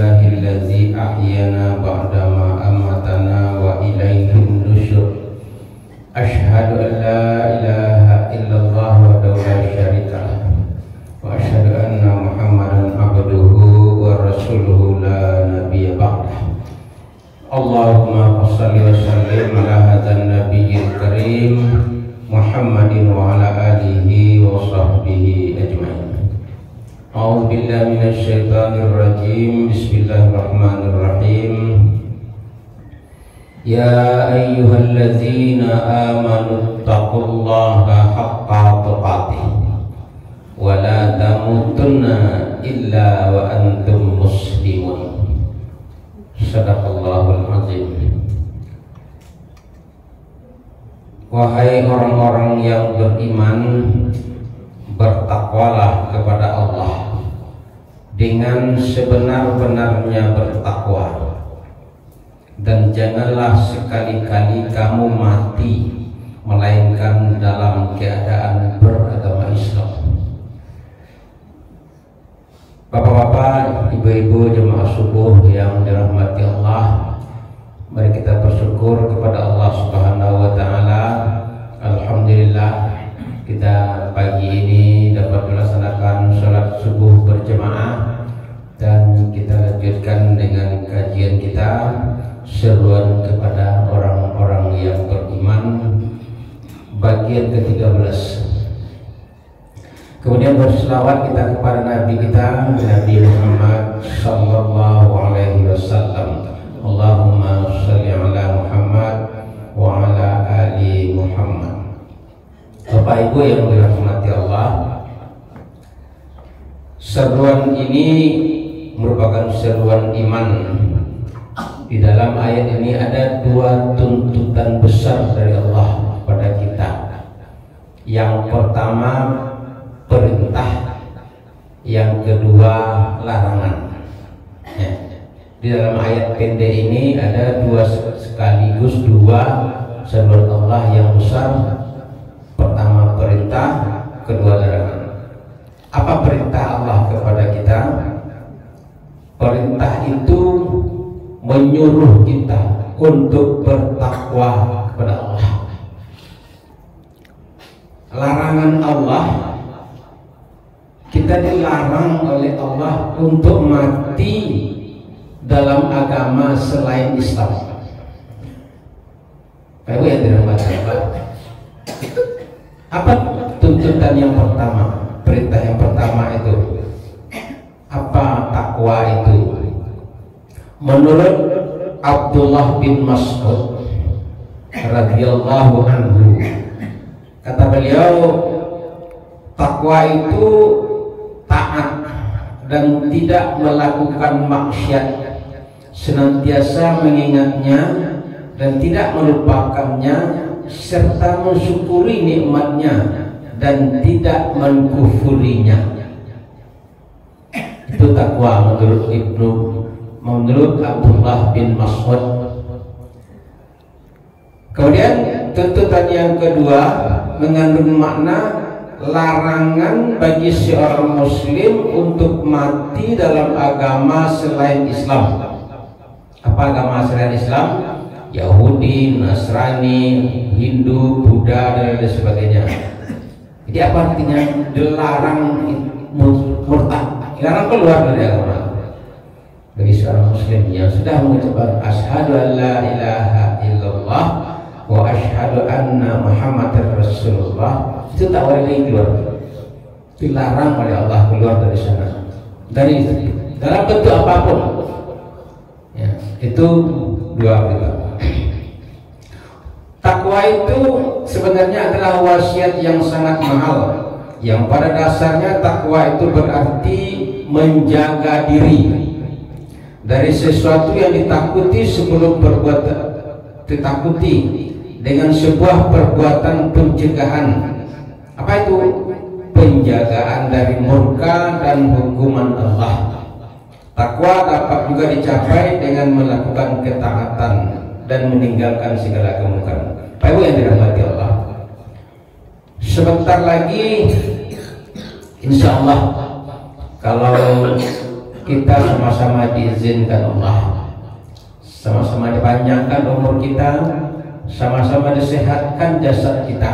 Alhamdulillahillazi ahyana ba'dama amatana wa ilaihin nusyur. Asyhadu an la ilaha illallah wahdahu la syarika lah wa asyhadu anna Muhammadan abduhu wa rasuluhu la nabiyya ba'dah. Allahumma shalli wa sallim ala hadzal nabiyil karim Muhammadin wa ala alihi wa sahbihi ajma'in. A'udzu billahi minasy syaithanir rajim. Bismillahirrahmanirrahim. Ya ayyuhalladzina amanu taqullaha haqqa tuqatih wa la tamutunna illa wa antum muslimun. Shadaqallahul azim. Wahai orang-orang yang beriman, bertakwalah kepada Allah dengan sebenar-benarnya bertakwa, dan janganlah sekali-kali kamu mati melainkan dalam keadaan beragama Islam. Bapak-bapak, ibu-ibu jemaah subuh yang dirahmati Allah, mari kita bersyukur kepada Allah Subhanahu wa taala. Alhamdulillah, kita pagi ini dapat melaksanakan sholat subuh berjemaah, dan kita lanjutkan dengan kajian kita, seruan kepada orang-orang yang beriman, bagian ke-13. Kemudian berselawat kita kepada Nabi kita, Nabi Muhammad sallallahu alaihi wasallam. Allahumma shalli ala Muhammad wa ala ali Muhammad. Bapak Ibu yang dirahmati Allah, seruan ini merupakan seruan iman. Di dalam ayat ini ada dua tuntutan besar dari Allah kepada kita. Yang pertama perintah, yang kedua larangan. Di dalam ayat pendek ini ada sekaligus dua seruan Allah yang besar. Pertama perintah, kedua larangan. Apa perintah Allah kepada kita? Perintah itu menyuruh kita untuk bertakwa kepada Allah. Larangan Allah, kita dilarang oleh Allah untuk mati dalam agama selain Islam. Bapak Ibu yang dirahmati Allah, apa tuntutan yang pertama? Perintah yang pertama itu apa? Takwa itu. Menurut Abdullah bin Mas'ud radhiyallahu anhu, kata beliau, takwa itu taat dan tidak melakukan maksiat, senantiasa mengingatnya dan tidak melupakannya, serta mensyukuri nikmatnya dan tidak mengkufurinya. Itu takwa menurut Abdullah bin Mas'ud. Kemudian tuntutan yang kedua mengandung makna larangan bagi seorang muslim untuk mati dalam agama selain Islam. Apa agama selain Islam? Yahudi, Nasrani, Hindu, Buddha, dan lain sebagainya. Jadi apa artinya? Dilarang murtad, dilarang keluar dari agama. Bagi seorang muslim yang sudah mengucapkan asyhadu an la ilaha illallah wa asyhadu anna Muhammadar Rasulullah, itu tak boleh lagi keluar. Dilarang oleh Allah keluar dari sana, dari dalam bentuk apapun. Ya, itu dua perintah. Takwa itu sebenarnya adalah wasiat yang sangat mahal, yang pada dasarnya takwa itu berarti menjaga diri dari sesuatu yang ditakuti sebelum berbuat ditakuti, dengan sebuah perbuatan pencegahan. Apa itu? Penjagaan dari murka dan hukuman Allah. Takwa dapat juga dicapai dengan melakukan ketaatan dan meninggalkan segala kemungkaran. Pak Ibu yang dirahmati Allah, sebentar lagi insya Allah kalau kita sama-sama diizinkan Allah, sama-sama dipanjangkan umur kita, sama-sama disehatkan jasad kita,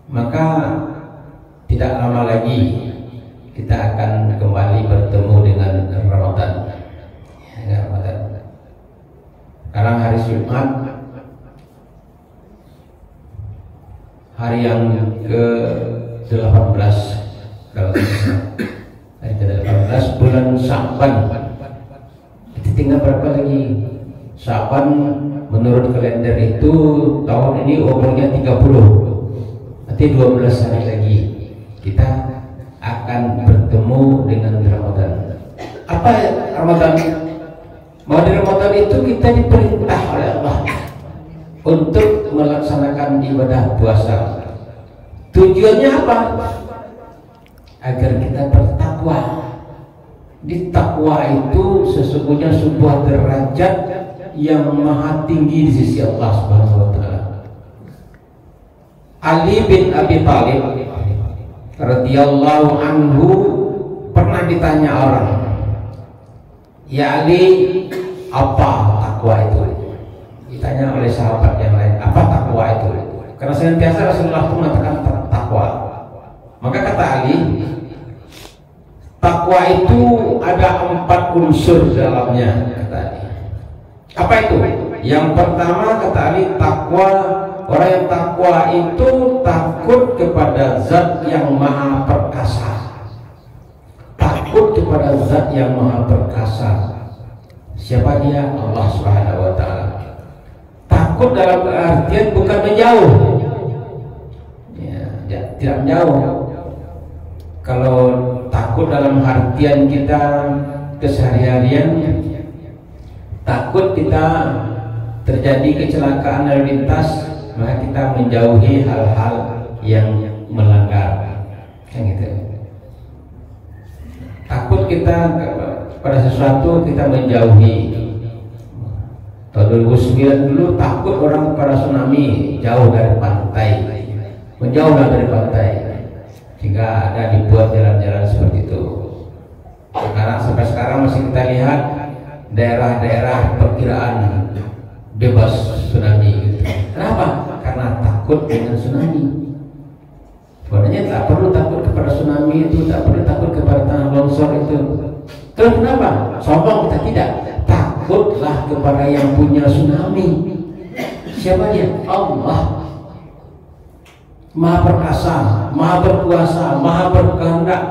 maka tidak lama lagi kita akan kembali bertemu dengan Ramadan. Sekarang hari Jumat, hari yang ke-18, kalau hari ke-18 bulan Sya'ban. Itu tinggal berapa lagi? Sya'ban menurut kalender itu tahun ini umurnya 30. Nanti 12 hari lagi kita akan bertemu dengan Ramadan. Apa Ramadan? Mau di Ramadan itu kita diperintah oleh Allah untuk melaksanakan ibadah puasa. Tujuannya apa? Agar kita bertakwa. Di takwa itu sesungguhnya sebuah derajat yang maha tinggi di sisi Allah Subhanahu wa taala. Ali bin Abi Thalib radhiyallahu anhu pernah ditanya orang, "Ya Ali, apa takwa itu?" Ditanya oleh sahabat yang lain, "Apa takwa itu?" Karena senantiasa Rasulullah itu mengatakan takwa. Maka kata Ali, takwa itu ada 4 unsur dalamnya, kata Ali. Apa itu? Yang pertama kata Ali, takwa, orang yang takwa itu takut kepada Zat yang Maha Perkasa. Takut kepada Zat yang Maha Perkasa. Siapa dia? Allah Subhanahu wa taala. Takut dalam artian bukan menjauh, ya, tidak menjauh. Kalau takut dalam artian kita keseharian, takut kita terjadi kecelakaan lalu lintas, maka kita menjauhi hal-hal yang melanggar, kan gitu. Takut kita pada sesuatu kita menjauhi. Tahun 2009 dulu takut orang kepada tsunami, jauh dari pantai, menjauhlah dari pantai, sehingga ada dibuat jalan-jalan seperti itu. Sekarang sampai sekarang masih kita lihat daerah-daerah perkiraan bebas tsunami gitu. Kenapa? Karena takut dengan tsunami. Sebenarnya tak perlu takut kepada tsunami itu, tak perlu takut kepada tanah longsor itu. Terus kenapa? Sombong kita tidak. Takutlah kepada yang punya tsunami. Siapa dia? Allah. Maha perkasa, maha berkuasa, maha berkehendak.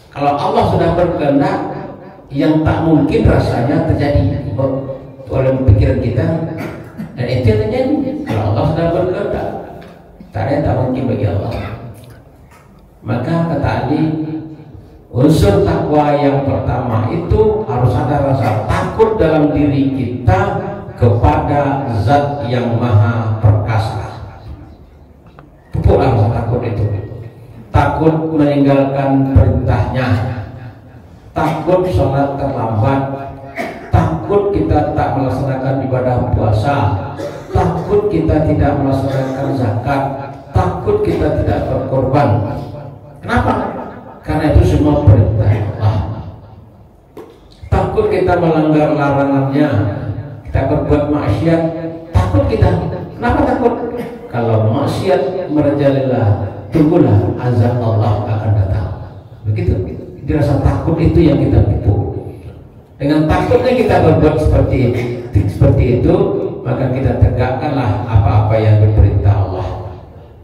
Kalau Allah sudah berkehendak, yang tak mungkin rasanya terjadi oleh pikiran kita, dan itu yang terjadi. Kalau Allah sudah berkehendak, tak ada yang tak mungkin bagi Allah. Maka kata Ali, unsur takwa yang pertama itu harus ada rasa takut dalam diri kita kepada Zat yang Maha Perkasa. Pupuklah rasa takut itu. Takut meninggalkan perintahnya, takut sholat terlambat, takut kita tak melaksanakan ibadah puasa, takut kita tidak melaksanakan zakat, takut kita tidak berkorban. Kenapa? Karena itu semua perintah Allah. Takut kita melanggar larangannya, kita berbuat maksiat, takut kita. Kenapa takut? Kalau maksiat merajalela, tunggulah azab Allah akan datang. Begitu. Dirasa takut itu yang kita tipu. Dengan takutnya kita berbuat seperti itu, maka kita tegakkanlah apa-apa yang diperintah Allah.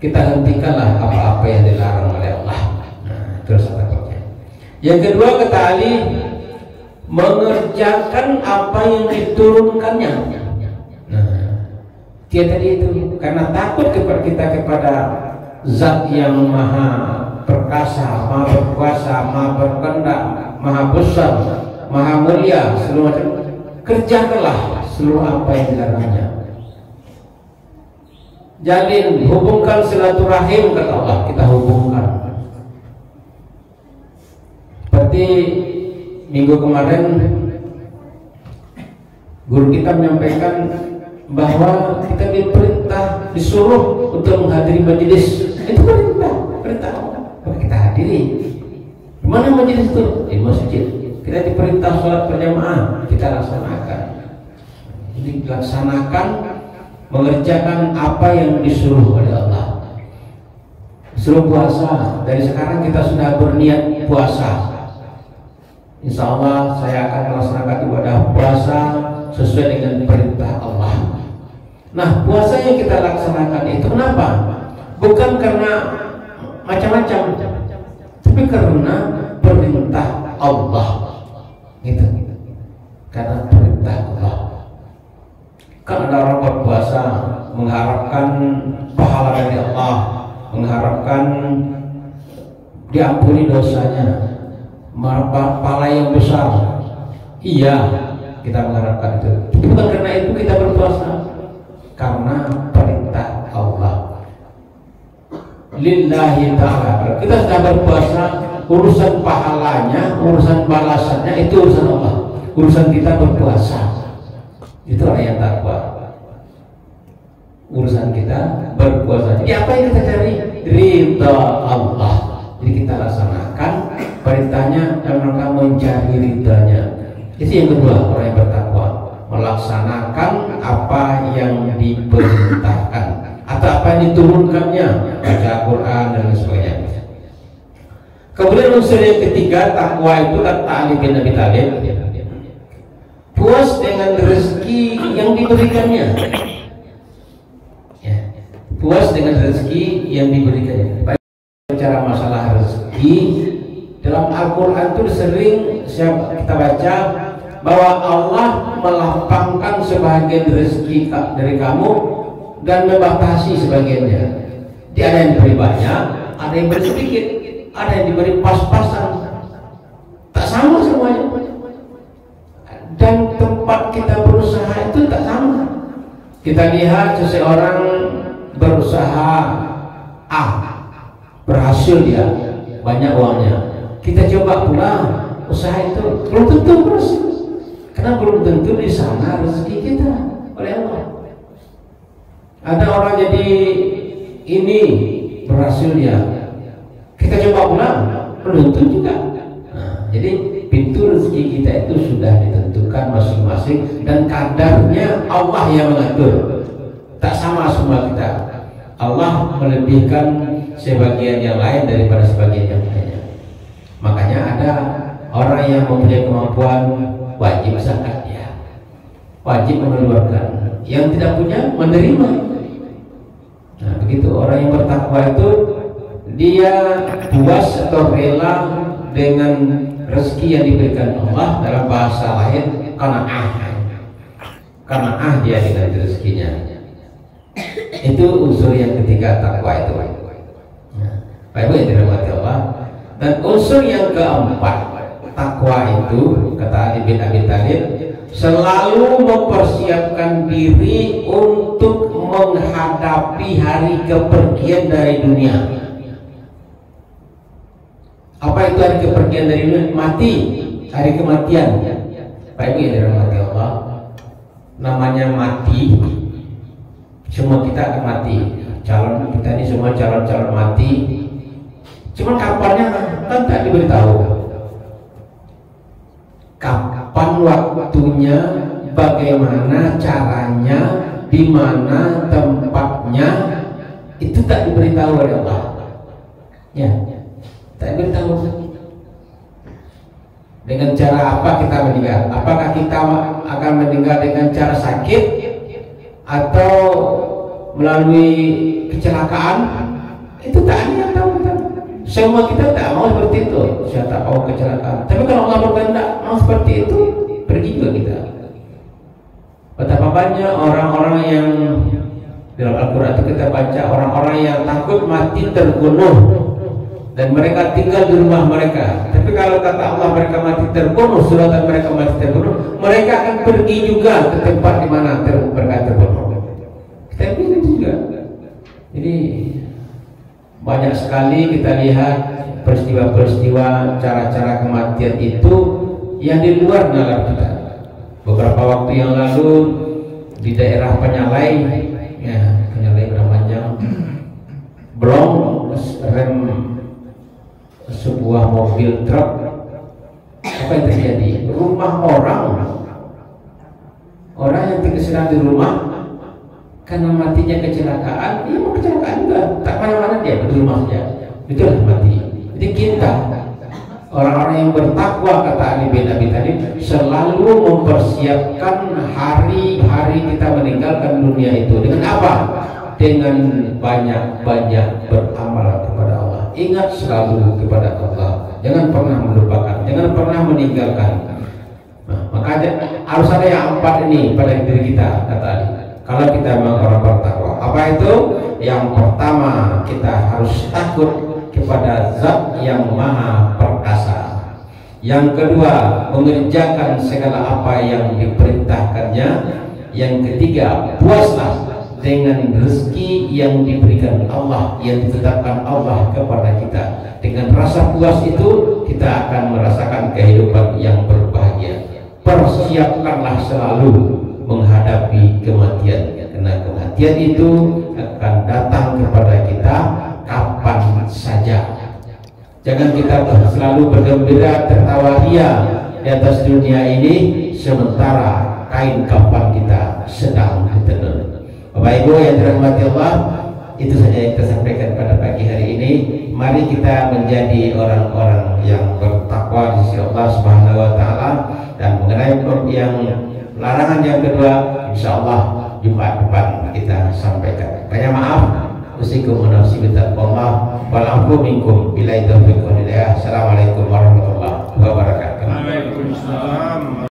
Kita hentikanlah apa-apa yang dilarang oleh Allah. Nah, terus takutnya. Yang kedua kata Ali, mengerjakan apa yang diturunkannya. Nah, dia tadi itu karena takut kepada kita kepada Zat yang Maha Perkasa, Maha Berkuasa, Maha Berkehendak, Maha Besar, Maha Mulia, seluruh macam. Kerjakanlah seluruh apa yang dilarangnya. Jalin, hubungkan silaturahim, kata Allah, kita hubungkan. Seperti minggu kemarin guru kita menyampaikan bahwa kita diperintah, disuruh untuk menghadiri majelis. Itu perintah Allah. Maka kita hadiri. Mana majelis itu? Di masjid. Kita diperintah sholat berjamaah, kita laksanakan. Jadi laksanakan, mengerjakan apa yang disuruh oleh Allah. Disuruh puasa, dari sekarang kita sudah berniat puasa. Insya Allah saya akan melaksanakan ibadah puasa sesuai dengan perintah Allah. Nah, puasa yang kita laksanakan itu kenapa? Bukan karena macam-macam, tapi karena perintah Allah. Gitu. Karena perintah Allah. Kan ada orang berpuasa mengharapkan pahala dari Allah, mengharapkan diampuni dosanya, pahala yang besar. Iya, kita mengharapkan itu. Bukan karena itu kita berpuasa, karena perintah Allah. Lillahi ta'ala. Kalau kita sudah berpuasa, urusan pahalanya, urusan balasannya itu urusan Allah. Urusan kita berpuasa. Itu orang yang takwa. Urusan kita berpuasa. Jadi apa yang kita cari? Ridha Allah. Jadi kita laksanakan perintahnya dan mereka mencari ridhanya. Itu yang kedua, orang yang bertakwa, melaksanakan apa yang diperintahkan atau apa yang diturunkannya, baca Quran dan sebagainya. Kemudian unsur yang ketiga, takwa itu kata Ali bin Abi Thalib, puas dengan rezeki yang diberikannya. Ya, puas dengan rezeki yang diberikannya. Bicara masalah rezeki dalam Al-Quran itu sering kita baca bahwa Allah melapangkan sebagian rezeki dari kamu dan membatasi sebagiannya. Jadi ada yang diberi banyak, ada yang diberi sedikit, ada yang diberi pas-pasan, tak sama semuanya. Dan tempat kita berusaha itu tak sama. Kita lihat seseorang berusaha berhasil dia, banyak uangnya. Kita coba pula usaha itu, belum tentu berhasil. Karena belum tentu di sana rezeki kita oleh Allah. Ada orang jadi ini berhasil dia, kita coba pulang belum tentu juga. Nah, jadi pintu rezeki kita itu sudah ditentukan masing-masing dan kadarnya Allah yang mengatur. Tak sama semua kita. Allah melebihkan sebagian yang lain daripada sebagian yang lainnya. Makanya ada orang yang mempunyai kemampuan wajib zakat ya, wajib mengeluarkan. Yang tidak punya menerima. Nah begitu orang yang bertakwa itu dia puas atau rela dengan rezeki yang diberikan Allah. Dalam bahasa lain qanaah dia dengan rezekinya. Itu unsur yang ketiga takwa itu. Baik yang dirahmati Allah. Dan unsur yang keempat takwa itu kata Ali bin Abi Thalib, selalu mempersiapkan diri untuk menghadapi hari kepergian dari dunia. Apa itu hari kepergian dari dunia? Mati, hari kematian. Baik yang dirahmati Allah. Namanya mati, semua kita akan mati. Calon kita ini semua calon-calon mati. Cuman kapannya kan tak diberitahu. Kapan waktunya, bagaimana caranya, di mana tempatnya, itu tak diberitahu oleh Allah. Ya, tak diberitahu. Dengan cara apa kita meninggal? Apakah kita akan meninggal dengan cara sakit atau melalui kecelakaan? Itu tak ada yang tahu kita. Semua kita tak mau seperti itu. Saya tak mau kecelakaan. Tapi kalau Allah berkehendak mau seperti itu, pergi juga kita. Betapa banyak orang-orang yang dalam Al-Quran itu kita baca, orang-orang yang takut mati terbunuh dan mereka tinggal di rumah mereka. Tapi kalau kata Allah mereka mati terbunuh, suratan mereka mati terbunuh, mereka akan pergi juga ke tempat di mana mereka terbunuh. Kita pilih juga. Jadi banyak sekali kita lihat peristiwa-peristiwa, cara-cara kematian itu yang di luar nalar kita. Beberapa waktu yang lalu di daerah Penyalai, ya Penyalai Beramanjang, Blong rem sebuah mobil truk, apa yang terjadi? Rumah orang yang terkena di rumah karena matinya kecelakaan, dia mau kecelakaan juga, tak mana-mana dia di rumah saja, betul mati. Jadi kita orang-orang yang bertakwa, kata Ali bin Abi Thalib, selalu mempersiapkan hari-hari kita meninggalkan dunia itu dengan apa? Dengan banyak-banyak beramal kepada Allah. Ingat selalu kepada Allah, jangan pernah melupakan, jangan pernah meninggalkan. Nah, makanya harus ada yang 4 ini pada diri kita, kata Ali. Kalau kita memang orang bertakwa, apa itu? Yang pertama, kita harus takut kepada Zat yang Maha Perkasa. Yang kedua, mengerjakan segala apa yang diperintahkannya. Yang ketiga, puaslah dengan rezeki yang diberikan Allah, yang ditetapkan Allah kepada kita. Dengan rasa puas itu kita akan merasakan kehidupan yang berbahagia. Persiapkanlah selalu menghadapi kematian, karena kematian itu akan datang kepada kita kapan saja. Jangan kita selalu bergembira, tertawa ria di atas dunia ini, sementara kain kafan kita sedang ditenun. Bapak Ibu yang dirahmati Allah, itu saja yang kita sampaikan pada pagi hari ini. Mari kita menjadi orang-orang yang bertakwa di sisi Allah Subhanahu wa taala. Dan mengenai yang larangan yang kedua, insya Allah Jumat depan kita sampaikan. Banyak maaf. Usikum wa nafsi bi taqwallah wal afu minkum billahi taufiq wal hidayah.